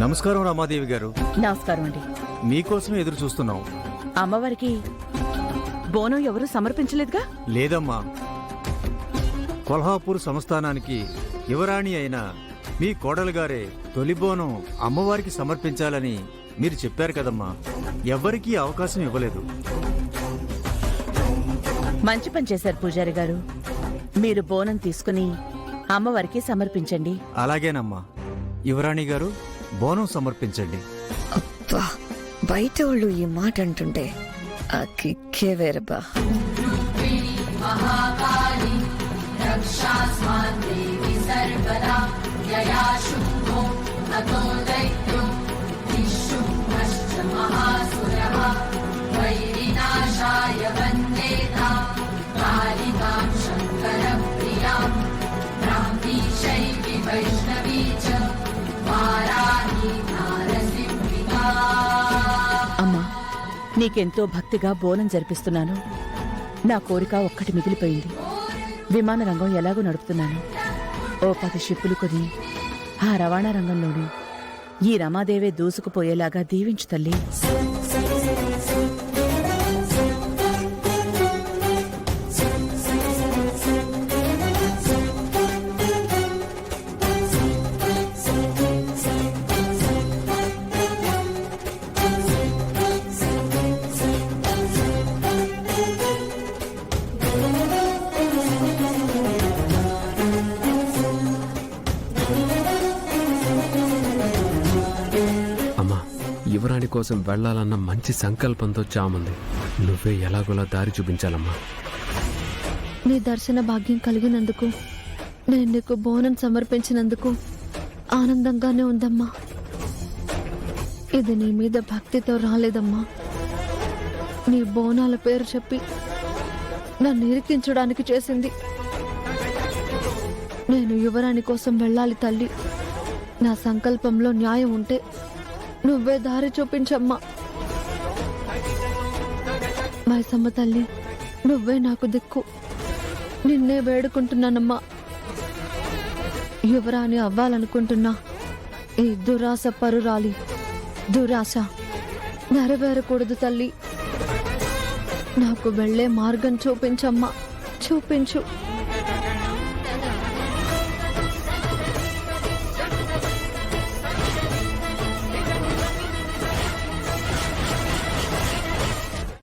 నమస్కారం రమాదేవి గారు. నమస్కారం అండి. మీకోసమే ఎదురు చూస్తున్నాం. అమ్మవారికి బోనం ఎవరు సమర్పించలేదుగా? లేదమ్మా, కొల్హాపూర్ సంస్థానానికి యువరాణి అయిన మీ కోడలు గారే తొలి బోనం అమ్మవారికి సమర్పించాలని మీరు చెప్పారు కదమ్మా. ఎవ్వరికీ అవకాశం ఇవ్వలేదు. మంచి పని చేశారు పూజారి గారు. మీరు బోనం తీసుకుని అమ్మవారికి సమర్పించండి. అలాగేనమ్మా. యువరాణి గారు, బోనం సమర్పించండి. అబ్బా, బయట వాళ్ళు ఈ మాట అంటుంటే ఆ కిక్కే వేరబ్బా. అమ్మా, నీకెంతో భక్తిగా బోనం జరిపిస్తున్నాను. నా కోరిక ఒక్కటి మిగిలిపోయింది. విమాన రంగం ఎలాగో నడుపుతున్నాను. ఓ 10 షిప్పులు కొని ఆ రవాణా రంగంలోనూ ఈ రమాదేవే దూసుకుపోయేలాగా దీవించు తల్లి. యువరాణి కోసం వెళ్లాలన్న మంచి సంకల్పంతో చామంది. నువ్వే ఎలాగోలా దారి చూపించాలమ్మా. నీ దర్శన భాగ్యం కలిగినందుకు, నేను నీకు బోనం సమర్పించినందుకు ఆనందంగానే ఉందమ్మా. ఇది నీ మీద భక్తితో రాలేదమ్మా. నీ బోనాల పేరు చెప్పి నన్ను ఇరికించడానికి చేసింది. నేను యువరాణి కోసం వెళ్ళాలి తల్లి. నా సంకల్పంలో న్యాయం ఉంటే నువ్వే దారి చూపించమ్మా. మైసమ్మ తల్లి, నువ్వే నాకు దిక్కు. నిన్నే వేడుకుంటున్నానమ్మా. యువరాణి అవ్వాలనుకుంటున్నా ఈ దురాశ పరురాలి దురాశ నెరవేరకూడదు తల్లి. నాకు వెళ్లే మార్గం చూపించమ్మా, చూపించు.